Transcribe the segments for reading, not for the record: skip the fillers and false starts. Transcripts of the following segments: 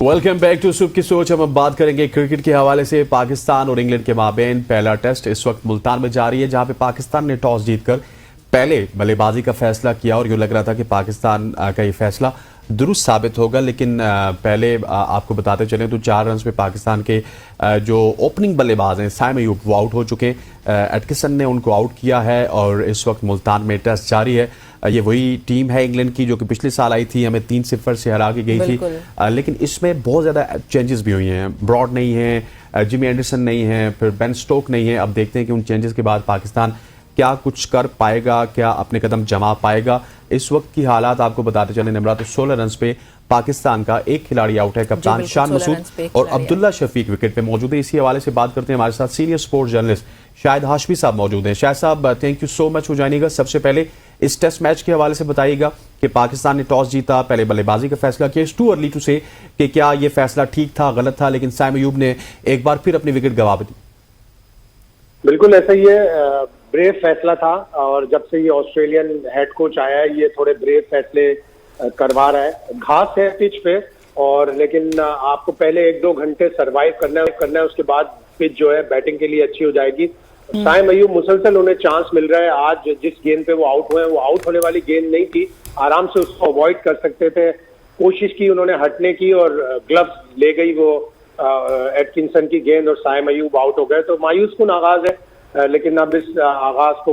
Welcome back to सुबह की सोच। हम अब बात करेंगे क्रिकेट के हवाले से। पाकिस्तान और इंग्लैंड के माबेन पहला टेस्ट इस वक्त मुल्तान में जारी है, जहां पे पाकिस्तान ने टॉस जीतकर पहले बल्लेबाजी का फैसला किया और यूं लग रहा था कि पाकिस्तान का ये फैसला दुरुस्त साबित होगा। लेकिन पहले आपको बताते चलें तो 4 रन पे पाकिस्तान के जो ओपनिंग बल्लेबाज हैं साइम अयूब वो आउट हो चुके। एटकिंसन ने उनको आउट किया है और इस वक्त मुल्तान में टेस्ट जारी है। ये वही टीम है इंग्लैंड की जो कि पिछले साल आई थी, हमें 3-0 से हरा के गई थी। लेकिन इसमें बहुत ज़्यादा चेंजेस भी हुई हैं। ब्रॉड नहीं है, जिमी एंडरसन नहीं है, फिर बेन स्टोक नहीं है। अब देखते हैं कि उन चेंजेस के बाद पाकिस्तान क्या कुछ कर पाएगा, क्या अपने कदम जमा पाएगा। इस वक्त की हालात आपको बताते चले निमरा, तो 16 रन पे पाकिस्तान का एक खिलाड़ी आउट है, कप्तान शान मसूद और अब्दुल्ला शफीक विकेट पे मौजूद है। इसी हवाले से बात करते हैं, हमारे साथ senior sports journalist Shahid Hashmi साहब मौजूद हैं। शाहिद साहब, थैंक यू सो मच हो जाएगा। सबसे पहले इस टेस्ट मैच के हवाले से बताइएगा कि पाकिस्तान ने टॉस जीता, पहले बल्लेबाजी का फैसला किया। इट्स टू अर्ली टू से कि क्या ये फैसला ठीक था, गलत था, लेकिन साइम अयूब ने एक बार फिर अपनी विकेट गंवा दी। बिल्कुल ऐसा ही है, ब्रेव फैसला था और जब से ये ऑस्ट्रेलियन हेड कोच आया है ये थोड़े ब्रेव फैसले करवा रहा है। घास है पिच पे और लेकिन आपको पहले 1-2 घंटे सरवाइव करना है, उसके बाद पिच जो है बैटिंग के लिए अच्छी हो जाएगी। साइम अयूब मुसलसल उन्हें चांस मिल रहा है। आज जिस गेंद पे वो आउट हुए हैं वो आउट होने वाली गेंद नहीं थी, आराम से उसको अवॉइड कर सकते थे। कोशिश की उन्होंने हटने की और ग्लव्स ले गई वो एटकिंसन की गेंद और साइम अयूब आउट हो गए। तो मायूस कुन आगाज है, लेकिन अब इस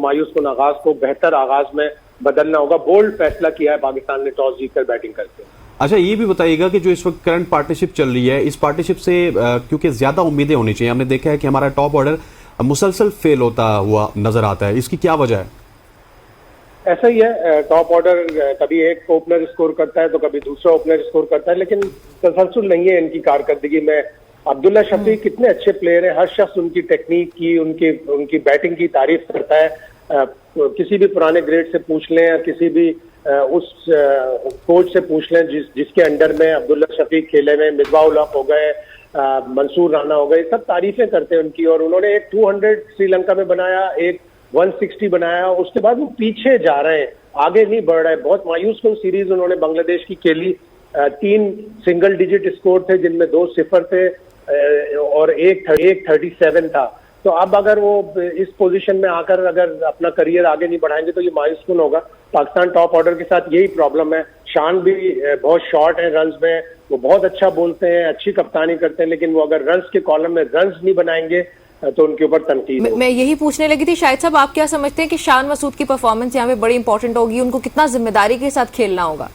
मायूस कुन आगाज को बेहतर आगाज में बदलना होगा। बोल्ड फैसला किया है पाकिस्तान ने टॉस जीतकर बैटिंग करके। अच्छा, ये भी बताइएगा कि जो इस वक्त करंट पार्टनरशिप चल रही है, इस पार्टनरशिप से क्योंकि ज्यादा उम्मीदें होनी चाहिए। हमने देखा है कि हमारा टॉप ऑर्डर मुसलसल फेल होता हुआ नजर आता है, इसकी क्या वजह है? ऐसा ही है, टॉप ऑर्डर कभी एक ओपनर स्कोर करता है तो कभी दूसरा ओपनर स्कोर करता है, लेकिन तसलसल नहीं है इनकी कारकर्दगी में। अब्दुल्ला शफीक कितने अच्छे प्लेयर हैं, हर शख्स उनकी टेक्निक की, उनकी बैटिंग की तारीफ करता है। किसी भी पुराने ग्रेड से पूछ लें या किसी भी उस कोच से पूछ लें जिसके अंडर में अब्दुल्ला शफीक खेले में, मिसबाह-उल हक हो गए, मंसूर राना हो गए, सब तारीफें करते हैं उनकी। और उन्होंने एक 200 श्रीलंका में बनाया, एक 160 बनाया, उसके बाद वो पीछे जा रहे हैं, आगे नहीं बढ़ रहे हैं। बहुत मायूस कुन सीरीज उन्होंने बांग्लादेश की खेली। 3 सिंगल डिजिट स्कोर थे जिनमें 2 0 थे और एक 37 था। तो अब अगर वो इस पोजीशन में आकर अगर अपना करियर आगे नहीं बढ़ाएंगे तो ये मायूस कुन होगा। पाकिस्तान टॉप ऑर्डर के साथ यही प्रॉब्लम है। शान भी बहुत शॉर्ट है रन्स में, वो बहुत अच्छा बोलते हैं, अच्छी कप्तानी करते हैं, लेकिन वो अगर रन्स के कॉलम में रन्स नहीं बनाएंगे तो उनके ऊपर तनकीद। मैं यही पूछने लगी थी शाहिद साहब, आप क्या समझते हैं कि शान मसूद की परफॉर्मेंस यहाँ पे बड़ी इंपॉर्टेंट होगी? उनको कितना जिम्मेदारी के साथ खेलना होगा?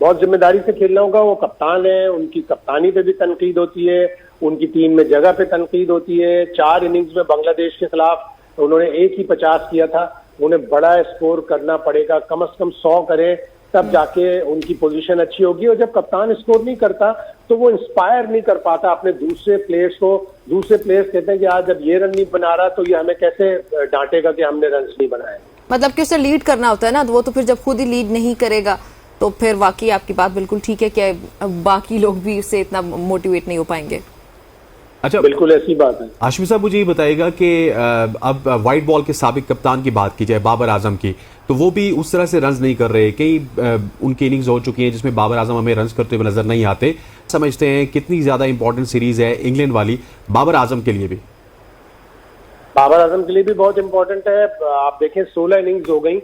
बहुत जिम्मेदारी से खेलना होगा। वो कप्तान है, उनकी कप्तानी पे भी तनकीद होती है, उनकी टीम में जगह पे तनकीद होती है। 4 इनिंग्स में बांग्लादेश के खिलाफ उन्होंने एक ही 50 किया था। उन्हें बड़ा स्कोर करना पड़ेगा, कम से कम 100 करें, तब जाके उनकी पोजीशन अच्छी होगी। और जब कप्तान स्कोर नहीं करता तो वो इंस्पायर नहीं कर पाता अपने दूसरे प्लेयर्स को। दूसरे प्लेयर्स कहते हैं कि आज जब ये रन नहीं बना रहा तो ये हमें कैसे डांटेगा कि हमने रन नहीं बनाए। मतलब कि उसे लीड करना होता है ना, वो तो फिर जब खुद ही लीड नहीं करेगा तो फिर वाकई आपकी बात बिल्कुल ठीक है कि बाकी लोग भी उससे इतना मोटिवेट नहीं हो पाएंगे। अच्छा, बिल्कुल ऐसी बात है। हाशमी साहब, मुझे ये बताइएगा कि अब वाइट बॉल के साबिक कप्तान की बात की जाए, बाबर आजम की, तो वो भी उस तरह से रन्स नहीं कर रहे। कई उनकी इनिंग्स हो चुकी हैं जिसमें बाबर आजम हमें रन्स करते हुए नजर नहीं आते। समझते हैं कितनी ज्यादा इंपॉर्टेंट सीरीज है इंग्लैंड वाली बाबर आजम के लिए भी? बाबर आजम के लिए भी बहुत इंपॉर्टेंट है। आप देखें 16 इनिंग्स हो गई।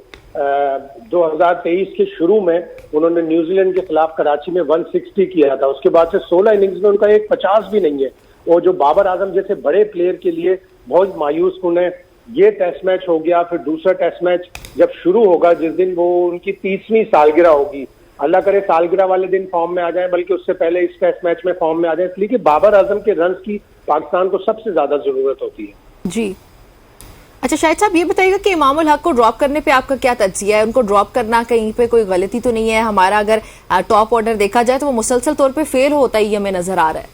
2023 के शुरू में उन्होंने न्यूजीलैंड के खिलाफ कराची में 160 किया था। उसके बाद से 16 इनिंग्स में उनका एक 50 भी नहीं है। वो जो बाबर आजम जैसे बड़े प्लेयर के लिए बहुत मायूस कुन है। ये टेस्ट मैच हो गया, फिर दूसरा टेस्ट मैच जब शुरू होगा जिस दिन वो उनकी 30वीं सालगिरह होगी, अल्लाह करे सालगिरह वाले दिन फॉर्म में आ जाए, बल्कि उससे पहले इस टेस्ट मैच में फॉर्म में आ जाए, इसलिए कि बाबर आजम के रन्स की पाकिस्तान को सबसे ज्यादा जरूरत होती है। जी अच्छा शाहिद साहब, ये बताइएगा कि इमामुल हक को ड्रॉप करने पे आपका क्या तज्जिया है? उनको ड्रॉप करना कहीं पे कोई गलती तो नहीं है? हमारा अगर टॉप ऑर्डर देखा जाए तो वो मुसलसल तौर पे फेल होता ही हमें नजर आ रहा है।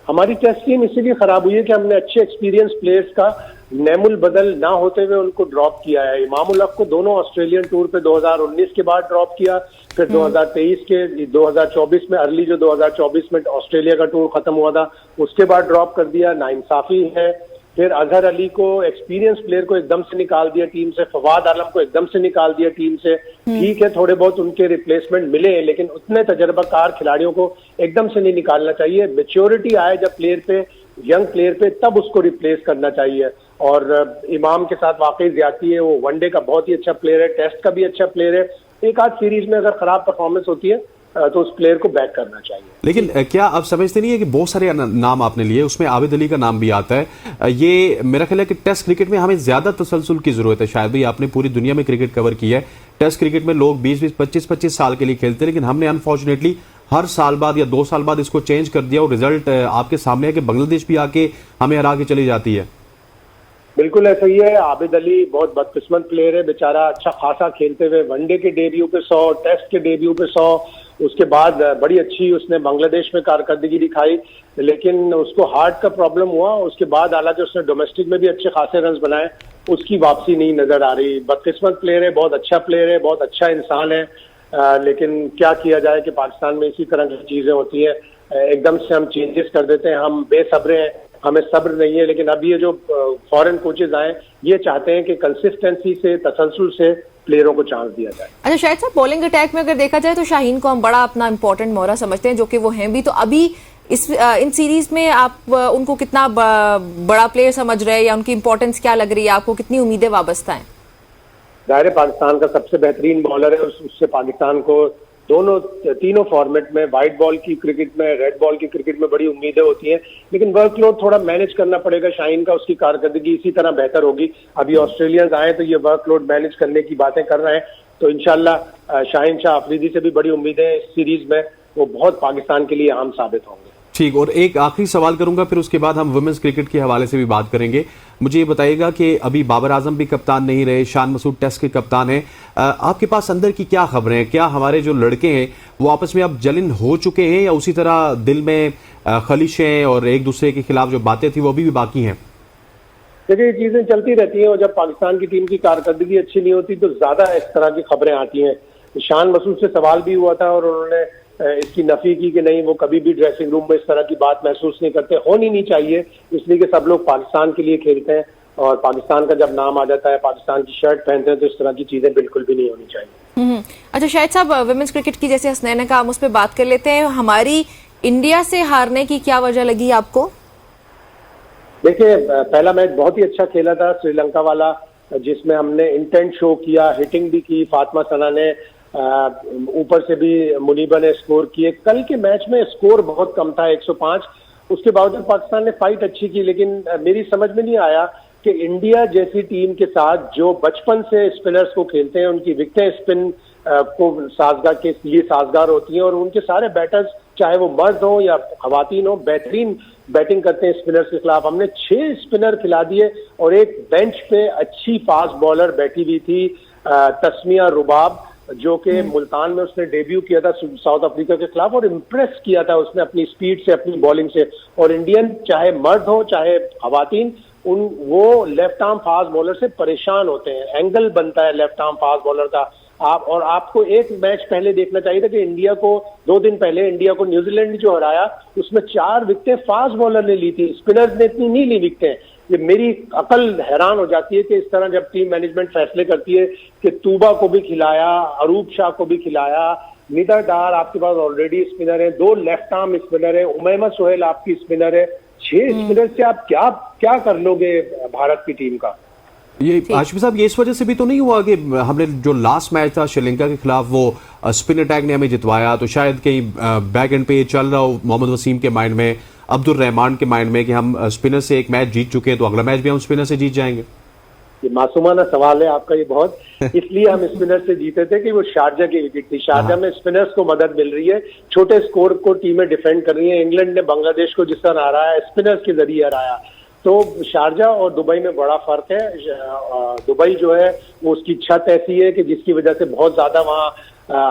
हमारी टेस्ट टीम इसीलिए खराब हुई है कि हमने अच्छे एक्सपीरियंस प्लेयर्स का नेमुल बदल ना होते हुए उनको ड्रॉप किया है। इमामुल हक को दोनों ऑस्ट्रेलियन टूर पे 2019 के बाद ड्रॉप किया, फिर 2023 के 2024 में अर्ली जो 2024 में ऑस्ट्रेलिया का टूर खत्म हुआ था उसके बाद ड्रॉप कर दिया। नाइंसाफी है। फिर अजहर अली को, एक्सपीरियंस प्लेयर को एकदम से निकाल दिया टीम से, फवाद आलम को एकदम से निकाल दिया टीम से। ठीक है, थोड़े बहुत उनके रिप्लेसमेंट मिले, लेकिन उतने तजर्बाकार खिलाड़ियों को एकदम से नहीं निकालना चाहिए। मैच्योरिटी आए जब प्लेयर पे, यंग प्लेयर पे, तब उसको रिप्लेस करना चाहिए। और इमाम के साथ वाकई ज्यादती है, वो वनडे का बहुत ही अच्छा प्लेयर है, टेस्ट का भी अच्छा प्लेयर है। एक आध सीरीज में अगर खराब परफॉर्मेंस होती है तो उस प्लेयर को बैक करना चाहिए। लेकिन क्या आप समझते नहीं है कि बहुत सारे नाम आपने लिए, उसमें आबिद अली का नाम भी आता है। ये मेरा ख्याल है कि टेस्ट क्रिकेट में हमें ज्यादा तसलसल की जरूरत है। शायद भी आपने पूरी दुनिया में क्रिकेट कवर की है, टेस्ट क्रिकेट में लोग 20-20, 25-25 साल के लिए खेलते हैं, लेकिन हमने अनफॉर्चुनेटली हर साल बाद या 2 साल बाद इसको चेंज कर दिया। और रिजल्ट आपके सामने है कि बांग्लादेश भी आके हमें हरा के चली जाती है। बिल्कुल ऐसा ही है। आबिद अली बहुत बदकिस्मत प्लेयर है बेचारा, अच्छा खासा खेलते हुए वनडे के डेब्यू पे 100, टेस्ट के डेब्यू पे 100, उसके बाद बड़ी अच्छी उसने बांग्लादेश में कारकर्दगी दिखाई, लेकिन उसको हार्ट का प्रॉब्लम हुआ। उसके बाद हालांकि उसने डोमेस्टिक में भी अच्छे खासे रन बनाए, उसकी वापसी नहीं नजर आ रही। बदकिस्मत प्लेयर है, बहुत अच्छा प्लेयर है, बहुत अच्छा इंसान है, लेकिन क्या किया जाए कि पाकिस्तान में इसी तरह की चीजें होती है। एकदम से हम चेंजेस कर देते हैं, हम बेसब्र हैं, हमें सब्र नहीं है। लेकिन अब ये जो फॉरेन कोचेज आए, ये चाहते हैं कि कंसिस्टेंसी से, तसलसल से प्लेयरों को चांस दिया जाए। अच्छा शायद साहब, बॉलिंग अटैक में अगर देखा जाए तो शाहीन को हम बड़ा अपना इंपॉर्टेंट मोहरा समझते हैं, जो कि वो हैं भी। तो अभी इन सीरीज में आप उनको कितना बड़ा प्लेयर समझ रहे हैं, या उनकी इंपॉर्टेंस क्या लग रही है आपको, कितनी उम्मीदें वाबस्ता हैं? जाहिर है पाकिस्तान का सबसे बेहतरीन बॉलर है, उससे पाकिस्तान को तीनों फॉर्मेट में, व्हाइट बॉल की क्रिकेट में, रेड बॉल की क्रिकेट में बड़ी उम्मीदें होती हैं। लेकिन वर्कलोड थोड़ा मैनेज करना पड़ेगा शाहीन का, उसकी कारकर्दगी इसी तरह बेहतर होगी। अभी ऑस्ट्रेलियंस आए तो ये वर्कलोड मैनेज करने की बातें कर रहे हैं, तो इंशाल्लाह शाहीन शाह अफरीदी से भी बड़ी उम्मीदें इस सीरीज में, वो बहुत पाकिस्तान के लिए अहम साबित होंगे। ठीक, और एक आखिरी सवाल करूंगा, फिर उसके बाद हम वुमेन्स क्रिकेट के हवाले से भी बात करेंगे। मुझे ये बताइएगा कि अभी बाबर आजम भी कप्तान नहीं रहे, शान मसूद टेस्ट के कप्तान हैं। आपके पास अंदर की क्या खबरें हैं? क्या हमारे जो लड़के हैं वो आपस में अब जलन हो चुके हैं, या उसी तरह दिल में खलिशें और एक दूसरे के खिलाफ जो बातें थी वो अभी भी बाकी हैं? देखिए, ये चीजें चलती रहती हैं, और जब पाकिस्तान की टीम की कारकर्दगी अच्छी नहीं होती तो ज्यादा इस तरह की खबरें आती हैं। शान मसूद से सवाल भी हुआ था और उन्होंने इसकी नफी की कि नहीं, वो कभी भी ड्रेसिंग रूम में इस तरह की बात महसूस नहीं करते, होनी नहीं चाहिए, इसलिए कि सब लोग पाकिस्तान के लिए खेलते हैं, और पाकिस्तान का जब नाम आ जाता है, पाकिस्तान की शर्ट पहनते हैं, तो इस तरह की चीजें बिल्कुल भी नहीं होनी चाहिए। अच्छा शाहिद साहब, वुमेन्स क्रिकेट की जैसे हसनैन ने कहा, हम उस पर बात कर लेते हैं। हमारी इंडिया से हारने की क्या वजह लगी आपको? देखिए, पहला मैच बहुत ही अच्छा खेला था श्रीलंका वाला, जिसमें हमने इंटेंट शो किया, हिटिंग भी की, फातिमा सना ने ऊपर से भी मुनीबा ने स्कोर किए। कल के मैच में स्कोर बहुत कम था, 105, उसके बावजूद पाकिस्तान ने फाइट अच्छी की। लेकिन मेरी समझ में नहीं आया कि इंडिया जैसी टीम के साथ जो बचपन से स्पिनर्स को खेलते हैं, उनकी विकेटें स्पिन को साजगार के लिए साजगार होती हैं, और उनके सारे बैटर्स, चाहे वो मर्द हो या खवातीन हो, बेहतरीन बैटिंग करते हैं स्पिनर्स के खिलाफ। हमने 6 स्पिनर खिला दिए, और एक बेंच पे अच्छी फास्ट बॉलर बैठी हुई थी, तस्मिया रुबाब, जो कि मुल्तान में उसने डेब्यू किया था साउथ अफ्रीका के खिलाफ, और इम्प्रेस किया था उसने अपनी स्पीड से, अपनी बॉलिंग से। और इंडियन चाहे मर्द हो चाहे खवातीन, वो लेफ्ट आर्म फास्ट बॉलर से परेशान होते हैं, एंगल बनता है लेफ्ट आर्म फास्ट बॉलर का। आपको एक मैच पहले देखना चाहिए था कि इंडिया को 2 दिन पहले इंडिया को न्यूजीलैंड जो हराया, उसमें 4 विकेटें फास्ट बॉलर ने ली थी, स्पिनर्स ने इतनी नहीं ली विकेटें। ये मेरी अकल हैरान हो जाती है कि इस तरह जब टीम मैनेजमेंट फैसले करती है कि तूबा को भी खिलाया, अरूप शाह को भी खिलाया, निदा डार आपके पास ऑलरेडी स्पिनर है, 2 लेफ्ट आर्म स्पिनर है, उमैमा सोहेल आपकी स्पिनर है, 6 स्पिनर से आप क्या कर लोगे भारत की टीम का? ये आशिफ साहब, ये इस वजह से भी तो नहीं हुआ कि हमने जो लास्ट मैच था श्रीलंका के खिलाफ, वो स्पिन अटैक ने हमें जितवाया, तो शायद कहीं बैक एंड पे ये चल रहा हो मोहम्मद वसीम के माइंड में, अब्दुल रहमान के माइंड में, कि हम स्पिनर से एक मैच जीत चुके हैं तो अगला मैच भी हम स्पिनर से जीत जाएंगे? ये मासूमाना सवाल है आपका ये बहुत। इसलिए हम स्पिनर से जीते थे कि वो शारजा की विकेट थी, शारजा में स्पिनर्स को मदद मिल रही है, छोटे स्कोर को टीमें डिफेंड कर रही हैं। इंग्लैंड ने बांग्लादेश को जिस तरह हराया, स्पिनर्स के जरिए हराया। तो शारजा और दुबई में बड़ा फर्क है। दुबई जो है वो उसकी छत ऐसी है कि जिसकी वजह से बहुत ज्यादा वहाँ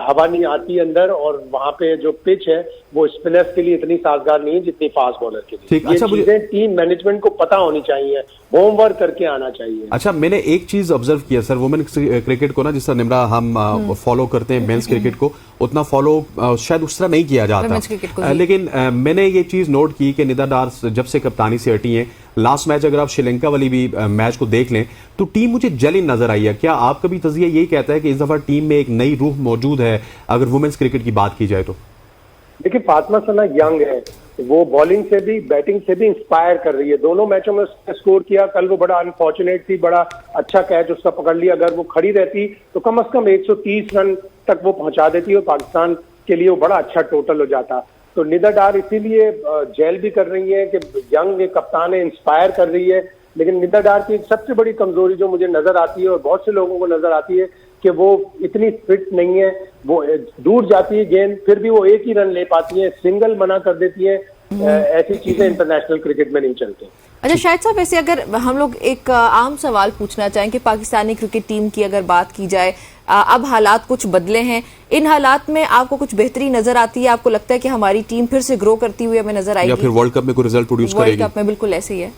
हवा नहीं आती अंदर, और वहां पे जो पिच है वो स्पिनर्स के लिए इतनी साजगार नहीं है जितनी फास्ट बॉलर के लिए। ठीक, ये अच्छा, चीजें टीम मैनेजमेंट को पता होनी चाहिए, होमवर्क करके आना चाहिए। अच्छा, मैंने एक चीज ऑब्जर्व किया सर, वुमेन क्रिकेट को ना, जिस तरह निम्रा हम फॉलो करते हैं मेंस क्रिकेट को, उतना फॉलो शायद उस तरह नहीं किया Women's cricket को जाता। जी। लेकिन मैंने ये चीज नोट की कि निदा डार जब से कप्तानी से हटी हैं, लास्ट मैच अगर आप श्रीलंका वाली भी मैच को देख लें तो टीम मुझे जली नजर आई है। क्या आपका भी तज़किया यही कहता है कि इस दफा टीम में एक नई रूह मौजूद है अगर वुमेन्स क्रिकेट की बात की जाए तो? देखिए, फातिमा सना यंग है, वो बॉलिंग से भी बैटिंग से भी इंस्पायर कर रही है। दोनों मैचों में उसने स्कोर किया। कल वो बड़ा अनफॉर्चुनेट थी, बड़ा अच्छा कैच उसका पकड़ लिया। अगर वो खड़ी रहती तो कम से कम 130 रन तक वो पहुंचा देती और पाकिस्तान के लिए वो बड़ा अच्छा टोटल हो जाता। तो निदा डार इसीलिए जेल भी कर रही है कि यंग कप्तान है, इंस्पायर कर रही है। लेकिन निदा डार की सबसे बड़ी कमजोरी जो मुझे नजर आती है और बहुत से लोगों को नजर आती है कि वो इतनी फिट नहीं है। वो दूर जाती है गेंद, फिर भी वो एक ही रन ले पाती है, सिंगल मना कर देती है। ऐसी चीजें इंटरनेशनल क्रिकेट में नहीं चलती। अच्छा शाहिद साहब, वैसे अगर हम लोग एक आम सवाल पूछना चाहें कि पाकिस्तानी क्रिकेट टीम की अगर बात की जाए, अब हालात कुछ बदले हैं, इन हालात में आपको कुछ बेहतरी नजर आती है? आपको लगता है कि हमारी टीम फिर से ग्रो करती हुई हमें नजर आएगी या फिर वर्ल्ड कप में कोई रिजल्ट प्रोड्यूस करेगी? वर्ल्ड कप में बिल्कुल ऐसे ही है।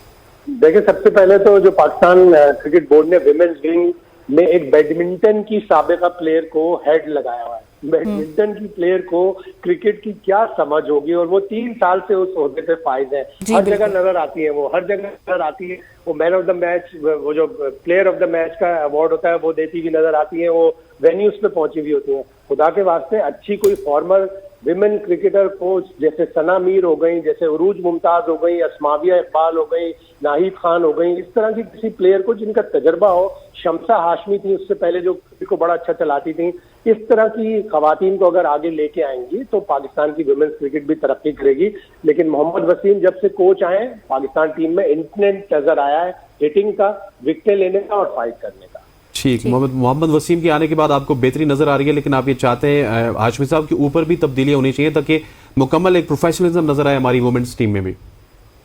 देखिए, सबसे पहले तो जो पाकिस्तान क्रिकेट बोर्ड ने विमेंस विंग में एक बैडमिंटन की साबिका प्लेयर को हेड लगाया हुआ है। बैडमिंटन की प्लेयर को क्रिकेट की क्या समझ होगी, और वो 3 साल से उस ओहदे पे फाइज है। जी, हर बिल्कुल। जगह नजर आती है, वो हर जगह नजर आती है। वो मैन ऑफ द मैच, वो जो प्लेयर ऑफ द मैच का अवार्ड होता है वो देती हुई नजर आती है। वो वेन्यूज पे पहुंची हुई होती है। खुदा के वास्ते अच्छी कोई फॉर्मर विमेन क्रिकेटर कोच जैसे सना मीर हो गई, जैसे उरूज मुमताज हो गई, अस्माविया इकबाल हो गई, नाहिद खान हो गई, इस तरह की किसी प्लेयर को जिनका तजर्बा हो। शमसा हाशमी थी उससे पहले जो क्रिकेट को बड़ा अच्छा चलाती थी। इस तरह की खवातीन को अगर आगे लेके आएंगी तो पाकिस्तान की विमेन्स क्रिकेट भी तरक्की करेगी। लेकिन मोहम्मद वसीम जब से कोच आए, पाकिस्तान टीम में इंटेंट नजर आया है हिटिंग का, विकेट लेने का और फाइट करने का। ठीक, मोहम्मद वसीम के आने के बाद आपको बेहतरी नजर आ रही है, लेकिन आप ये चाहते हैं हाशमी साहब के ऊपर भी तब्दीलियां होनी चाहिए ताकि मुकम्मल एक प्रोफेशनलिज्म नजर आए हमारी वुमेन्स टीम में भी?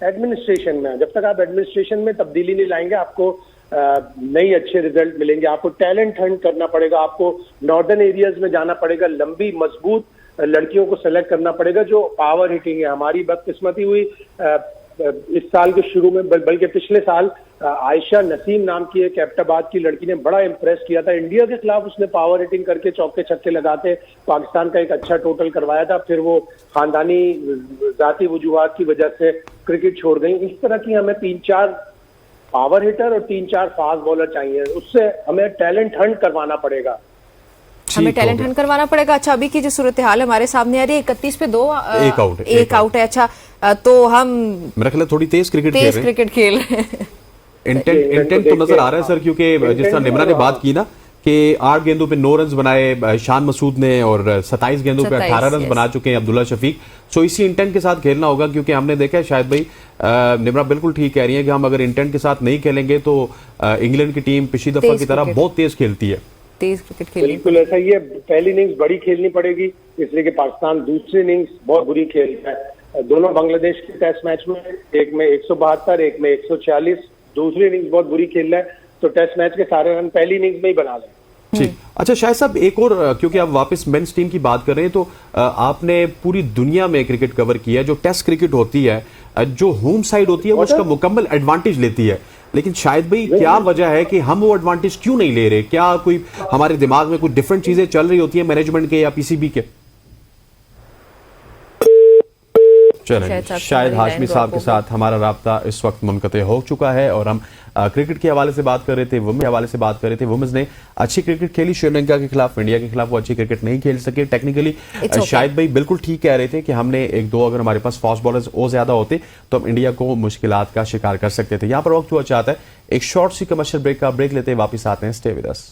एडमिनिस्ट्रेशन में, जब तक आप एडमिनिस्ट्रेशन में तब्दीली नहीं लाएंगे, आपको नई अच्छे रिजल्ट मिलेंगे। आपको टैलेंट हंट करना पड़ेगा, आपको नॉर्दर्न एरियाज में जाना पड़ेगा, लंबी मजबूत लड़कियों को सेलेक्ट करना पड़ेगा जो पावर हिटिंग है। हमारी बदकिस्मती हुई इस साल के शुरू में, बल्कि पिछले साल आयशा नसीम नाम की एक एबटाबाद की लड़की ने बड़ा इंप्रेस किया था। इंडिया के खिलाफ उसने पावर हिटिंग करके चौके छक्के लगाते पाकिस्तान का एक अच्छा टोटल करवाया था। फिर वो खानदानी जाती वजूहात की वजह से क्रिकेट छोड़ गई। इस तरह की हमें 3-4 पावर हिटर और 3-4 फास्ट बॉलर चाहिए। उससे हमें टैलेंट हंट करवाना पड़ेगा। हमें टैलेंट हंट करवाना पड़ेगा। अच्छा, अभी की जो सूरत हाल हमारे सामने आ रही है, 31 पे 2 एक आउट है। अच्छा, तो हम मेरा ख्याल है थोड़ी तेज क्रिकेट खेल रहे हैं। इंटेंट तो नजर आ रहा है सर, क्योंकि जिस तरह निम्रा ने बात की ना कि 8 गेंदों पे 9 रन बनाए शान मसूद ने और 27 गेंदों पे 18 रन बना चुके हैं अब्दुल्ला शफीक। सो इसी इंटेंट के साथ खेलना होगा, क्योंकि हमने देखा है शायद भाई निम्रा बिल्कुल ठीक कह रही है कि हम अगर इंटेंट के साथ नहीं खेलेंगे तो इंग्लैंड की टीम पिछली दफा की तरह बहुत तेज खेलती है। तेज क्रिकेट खेलनी बिल्कुल ऐसा ही है। पहली इनिंग्स बड़ी खेलनी पड़ेगी, इसलिए कि पाकिस्तान दूसरी इनिंग्स बहुत बुरी खेल रहा है। दोनों बांग्लादेश के टेस्ट मैच में, एक में 172, एक में 146, दूसरी इनिंग्स बहुत बुरी खेल रहा है। तो टेस्ट मैच के सारे रन पहली इनिंग्स में ही बना लें। ठीक, अच्छा शायद साहब एक और, क्योंकि आप वापस मेंस टीम की बात कर रहे हैं, तो आपने पूरी दुनिया में क्रिकेट कवर किया है। जो टेस्ट क्रिकेट होती है, जो होम साइड होती है, वो उसका मुकम्मल एडवांटेज लेती है। लेकिन शायद भाई क्या वजह है कि हम वो एडवांटेज क्यों नहीं ले रहे? क्या कोई हमारे दिमाग में कुछ डिफरेंट चीजें चल रही होती है मैनेजमेंट के या पीसीबी के? चलें, शायद हाशमी साहब के साथ हमारा राब्ता इस वक्त मुनक़ते हो चुका है और हम क्रिकेट के हवाले से बात कर रहे थे, वुमेन के हवाले से बात कर रहे थे। वुमेन्स ने अच्छी क्रिकेट खेली श्रीलंका के खिलाफ, इंडिया के खिलाफ वो अच्छी क्रिकेट नहीं खेल सके टेक्निकली। शायद भाई बिल्कुल ठीक कह रहे थे कि हमने 1-2 अगर हमारे पास फास्ट बॉलर्स और ज्यादा होते तो हम इंडिया को मुश्किलात का शिकार कर सकते थे। यहाँ पर वक्त हुआ चाहता है एक शॉर्ट सी कमर्शियल ब्रेक का, ब्रेक लेते वापस आते हैं। Stay with us.